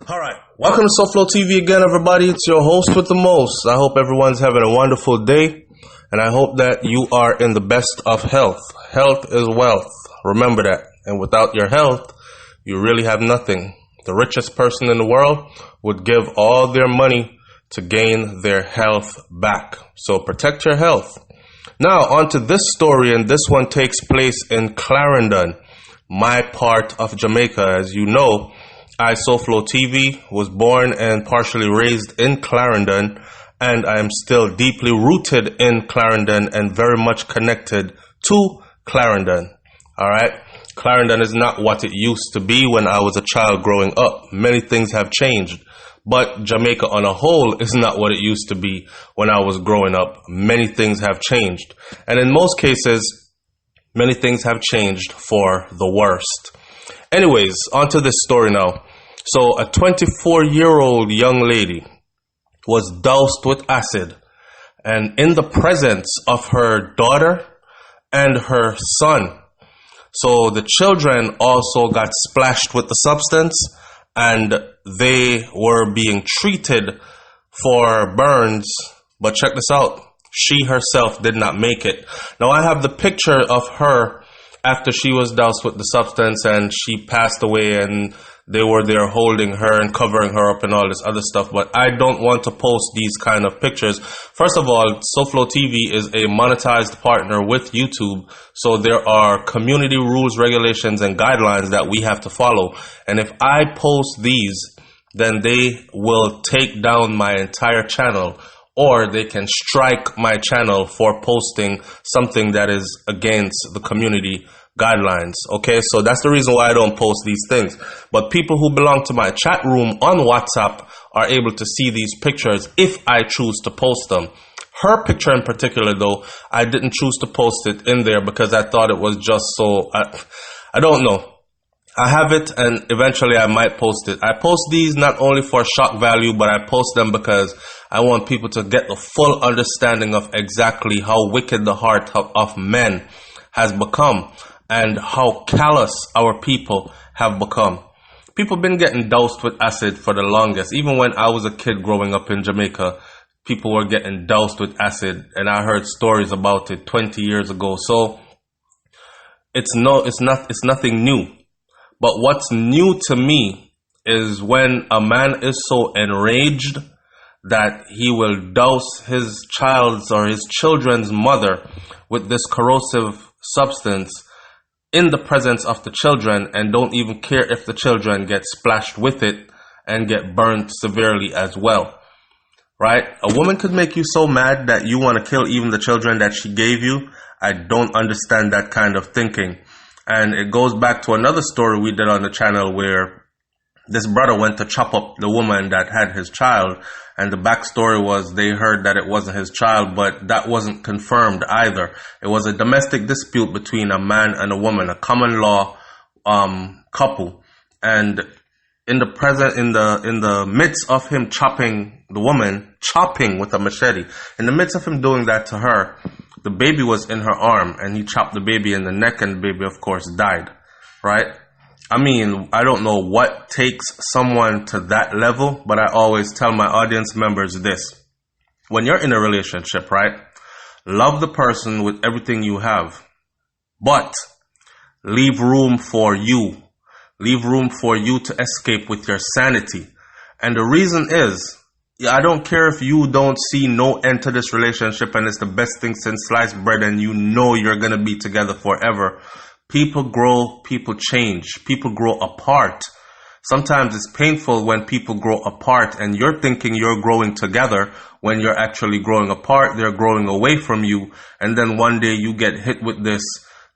Alright, welcome to SoFlo TV again, everybody. It's your host with the most. I hope everyone's having a wonderful day, and I hope that you are in the best of health. Health is wealth. Remember that. And without your health, you really have nothing. The richest person in the world would give all their money to gain their health back. So protect your health. Now, on to this story, and this one takes place in Clarendon, my part of Jamaica. As you know, I, SoFlo TV, was born and partially raised in Clarendon, and I am still deeply rooted in Clarendon and very much connected to Clarendon. Alright? Clarendon is not what it used to be when I was a child growing up. Many things have changed, but Jamaica on a whole is not what it used to be when I was growing up. Many things have changed, and in most cases, many things have changed for the worst. Anyways, on to this story now. So a 24-year-old young lady was doused with acid, and in the presence of her daughter and her son. So the children also got splashed with the substance, and they were being treated for burns. But check this out. She herself did not make it. Now I have the picture of her after she was doused with the substance and she passed away, and they were there holding her and covering her up and all this other stuff. But I don't want to post these kind of pictures. First of all, SoFlo TV is a monetized partner with YouTube, so there are community rules, regulations, and guidelines that we have to follow. And if I post these, then they will take down my entire channel, or they can strike my channel for posting something that is against the community guidelines. Okay, so that's the reason why I don't post these things. But people who belong to my chat room on WhatsApp are able to see these pictures if I choose to post them. Her picture in particular, though, I didn't choose to post it in there because I thought it was just so, I don't know. I have it, and eventually I might post it. I post these not only for shock value, but I post them because I want people to get the full understanding of exactly how wicked the heart of men has become and how callous our people have become. People been getting doused with acid for the longest. Even when I was a kid growing up in Jamaica, people were getting doused with acid, and I heard stories about it 20 years ago. So it's nothing new. But what's new to me is when a man is so enraged that he will douse his child's or his children's mother with this corrosive substance in the presence of the children, and don't even care if the children get splashed with it and get burned severely as well. Right? A woman could make you so mad that you want to kill even the children that she gave you. I don't understand that kind of thinking. And it goes back to another story we did on the channel where this brother went to chop up the woman that had his child, and the backstory was they heard that it wasn't his child, but that wasn't confirmed either. It was a domestic dispute between a man and a woman, a common law couple, and in the midst of him chopping the woman, chopping with a machete, in the midst of him doing that to her, the baby was in her arm, and he chopped the baby in the neck, and the baby, of course, died, right? I mean, I don't know what takes someone to that level, but I always tell my audience members this. When you're in a relationship, right, love the person with everything you have, but leave room for you. Leave room for you to escape with your sanity. And the reason is, I don't care if you don't see no end to this relationship and it's the best thing since sliced bread and you know you're going to be together forever. People grow, people change, people grow apart. Sometimes it's painful when people grow apart and you're thinking you're growing together when you're actually growing apart. They're growing away from you. And then one day you get hit with this,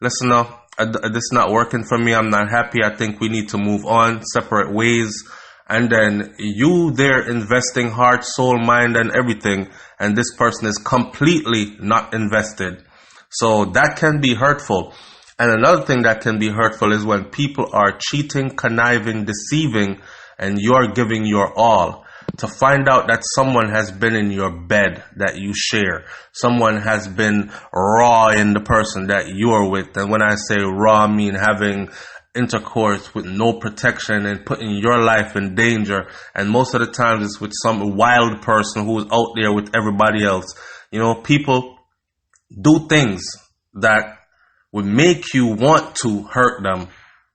listen up, this is not working for me. I'm not happy. I think we need to move on, separate ways. And then you there investing heart, soul, mind, and everything, and this person is completely not invested. So that can be hurtful. And another thing that can be hurtful is when people are cheating, conniving, deceiving, and you're giving your all. To find out that someone has been in your bed that you share. Someone has been raw in the person that you're with. And when I say raw, I mean having intercourse with no protection and putting your life in danger. And most of the times it's with some wild person who is out there with everybody else. You know, people do things that would make you want to hurt them,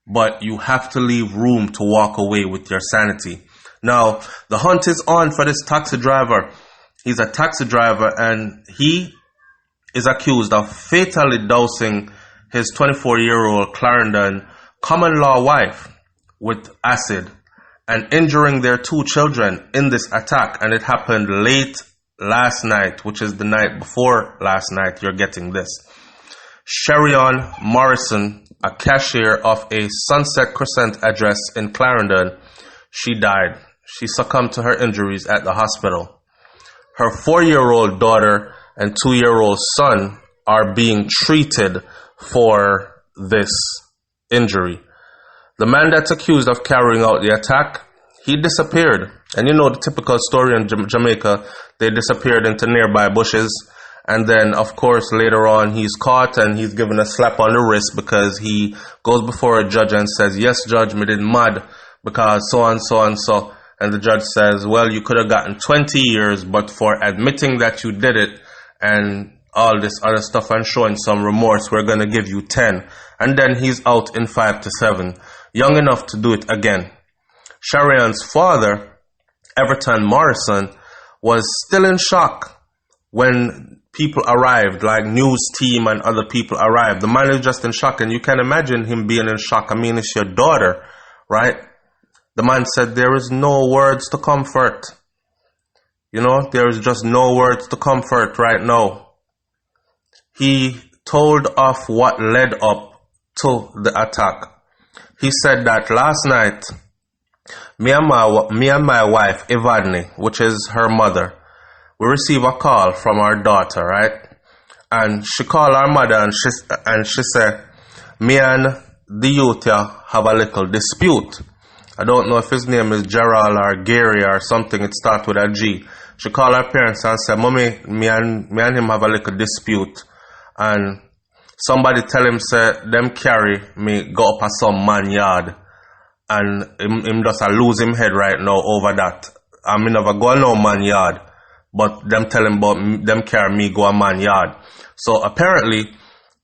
but you have to leave room to walk away with your sanity. Now, the hunt is on for this taxi driver. He's a taxi driver and he is accused of fatally dousing his 24-year-old Clarendon common law wife with acid and injuring their 2 children in this attack. And it happened late last night, which is the night before last night. You're getting this. Sherion Morrison, a cashier of a Sunset Crescent address in Clarendon, she died. She succumbed to her injuries at the hospital. Her 4-year-old daughter and 2-year-old son are being treated for this injury. The man that's accused of carrying out the attack, he disappeared. And you know the typical story in Jamaica, they disappeared into nearby bushes. And then, of course, later on, he's caught and he's given a slap on the wrist because he goes before a judge and says, yes, judge, me did mad because so and so and so. And the judge says, well, you could have gotten 20 years, but for admitting that you did it and all this other stuff and showing some remorse, we're going to give you 10. And then he's out in 5 to 7, young enough to do it again. Sharion's father, Everton Morrison, was still in shock when people arrived, like news team and other people arrived. The man is just in shock, and you can imagine him being in shock. I mean, it's your daughter, right? The man said, there is no words to comfort. You know, there is just no words to comfort right now. He told of what led up to the attack. He said that last night, me and my wife, Evadne, which is her mother, we received a call from our daughter, right? And she called our mother and she said, me and the youth have a little dispute. I don't know if his name is Gerald or Gary or something. It starts with a G. She called her parents and said, Mommy, me and him have a little dispute. And somebody tell him, say, them carry me go up a some man yard. And him just lose him head right now over that. I mean, never go no man yard. But them tell him about them carry me go a man yard. So apparently,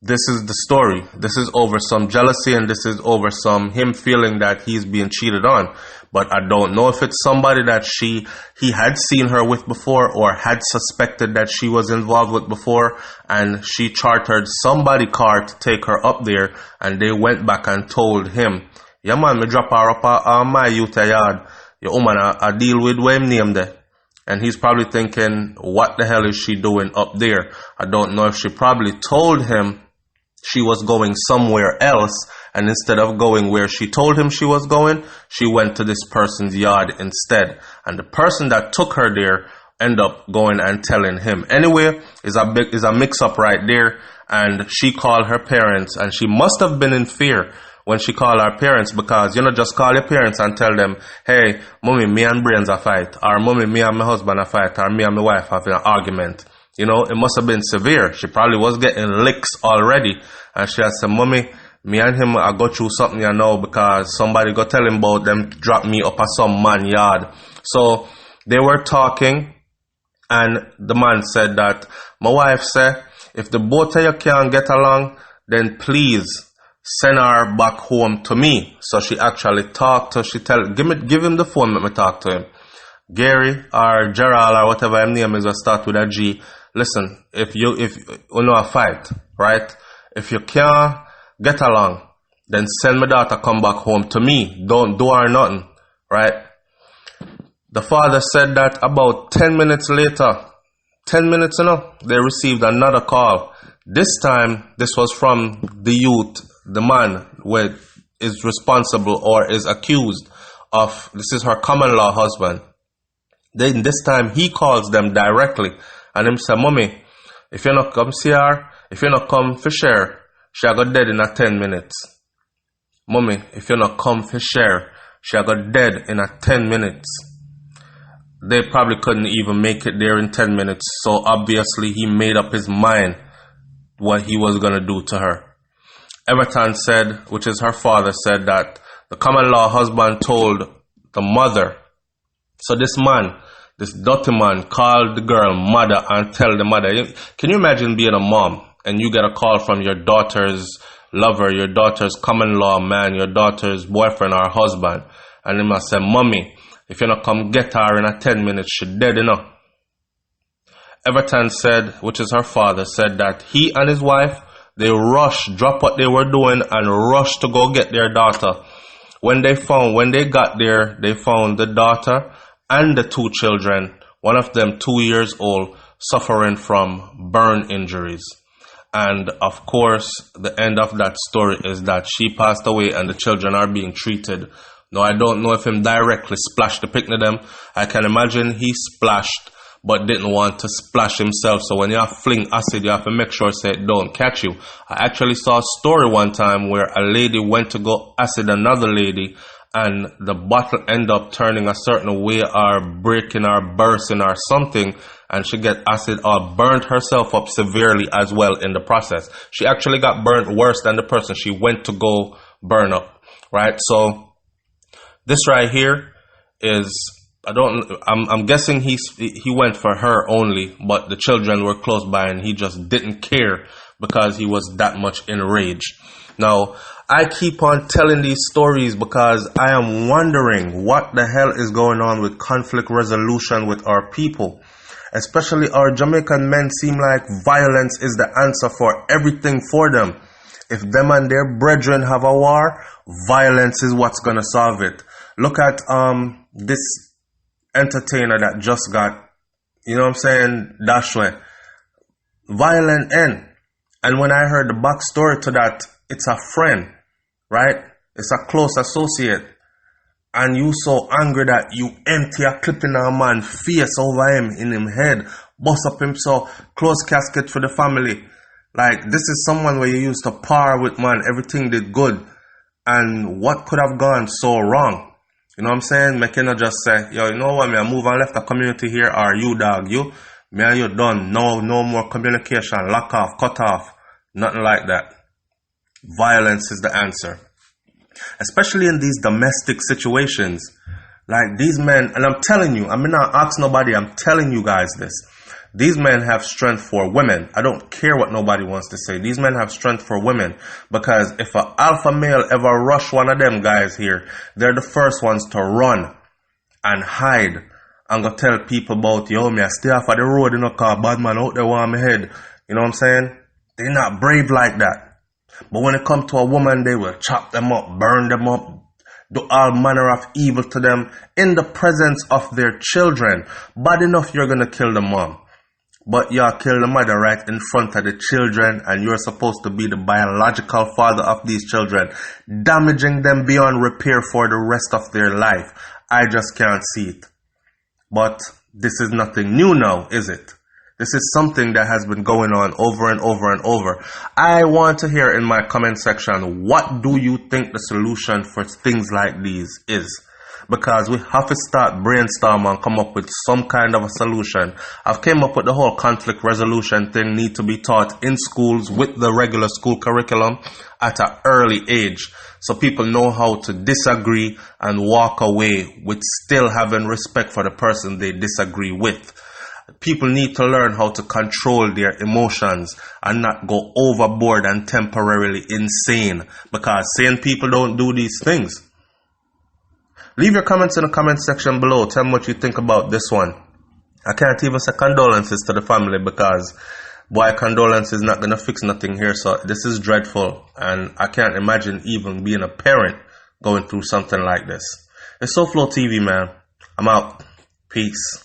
this is the story. This is over some jealousy and this is over some him feeling that he's being cheated on. But I don't know if it's somebody that he had seen her with before or had suspected that she was involved with before, and she chartered somebody car to take her up there, and they went back and told him, yeah man, me drop her up my youth yard. Your woman I deal with what him name there. And he's probably thinking, what the hell is she doing up there? I don't know if she probably told him she was going somewhere else, and instead of going where she told him she was going, she went to this person's yard instead. And the person that took her there ended up going and telling him. Anyway, is a mix-up right there. And she called her parents, and she must have been in fear when she called her parents, because, you know, just call your parents and tell them, hey, mommy, me and Brains a fight, or mommy, me and my husband a fight, or me and my wife having an argument. You know, it must have been severe. She probably was getting licks already. And she had said, mommy, me and him, I go through something, you know, because somebody go tell him about them drop me up at some man yard. So they were talking, and the man said that, my wife said, if the both of you can't get along, then please send her back home to me. So she actually talked to, give him the phone, let me talk to him. Gary or Gerald or whatever his name is, will start with a G. Listen, if you know a fight, right? If you can't get along, then send my daughter come back home to me. Don't do her nothing, right? The father said that about 10 minutes later, 10 minutes, you know, they received another call. This time, this was from the youth, the man who is responsible or is accused of, this is her common law husband. Then this time he calls them directly and him say, mommy, if you not come see her, if you not come for share, she got dead in a 10 minutes. Mommy, if you not come for share, she got dead in a 10 minutes. They probably couldn't even make it there in 10 minutes. So obviously he made up his mind what he was going to do to her. Everton said, which is her father, said that the common law husband told the mother. So this man, this dirty man, called the girl mother and tell the mother. Can you imagine being a mom and you get a call from your daughter's lover, your daughter's common law man, your daughter's boyfriend or husband, and they must say, "Mommy, if you not come get her in a 10 minutes, she dead, you know." Everton said, which is her father, said that he and his wife, they rushed, dropped what they were doing and rushed to go get their daughter. When they got there, they found the daughter and the two children, one of them 2 years old, suffering from burn injuries. And of course, the end of that story is that she passed away and the children are being treated. Now, I don't know if him directly splashed the picnic them. I can imagine he splashed but didn't want to splash himself. So when you fling acid, you have to make sure it don't catch you. I actually saw a story one time where a lady went to go acid another lady, and the bottle ended up turning a certain way or breaking or bursting or something, and she got acid or burnt herself up severely as well in the process. She actually got burnt worse than the person she went to go burn up, right? So this right here is, I'm guessing he went for her only, but the children were close by and he just didn't care because he was that much enraged. Now, I keep on telling these stories because I am wondering what the hell is going on with conflict resolution with our people. Especially our Jamaican men seem like violence is the answer for everything for them. If them and their brethren have a war, violence is what's gonna solve it. Look at this entertainer that just got, you know what I'm saying, dashharweh. Violent end. And when I heard the backstory to that, it's a friend, right? It's a close associate. And you so angry that you empty a clip in a man's face over him, in him head, bust up him so close casket for the family. Like, this is someone where you used to par with, man, everything did good. And what could have gone so wrong? You know what I'm saying? Me cannot just say, yo, you know what, me I move and left the community here, or you dog, you, me and you done, no more communication, lock off, cut off, nothing like that. Violence is the answer. Especially in these domestic situations. Like these men, and I'm telling you, I mean not ask nobody, I'm telling you guys this. These men have strength for women. I don't care what nobody wants to say. These men have strength for women. Because if an alpha male ever rush one of them guys here, they're the first ones to run and hide and go tell people about, yo, me I stay off of the road, you know, cause bad man out there want me head. You know what I'm saying? They're not brave like that. But when it comes to a woman, they will chop them up, burn them up, do all manner of evil to them in the presence of their children. Bad enough you're going to kill the mom, but you kill the mother right in front of the children, and you're supposed to be the biological father of these children, damaging them beyond repair for the rest of their life. I just can't see it. But this is nothing new now, is it? This is something that has been going on over and over and over. I want to hear in my comment section, what do you think the solution for things like these is? Because we have to start brainstorming and come up with some kind of a solution. I've came up with the whole conflict resolution thing need to be taught in schools with the regular school curriculum at an early age. So people know how to disagree and walk away with still having respect for the person they disagree with. People need to learn how to control their emotions and not go overboard and temporarily insane, because sane people don't do these things. Leave your comments in the comment section below. Tell me what you think about this one. I can't even say condolences to the family because, boy, condolences is not going to fix nothing here. So this is dreadful, and I can't imagine even being a parent going through something like this. It's SoFlo TV, man. I'm out. Peace.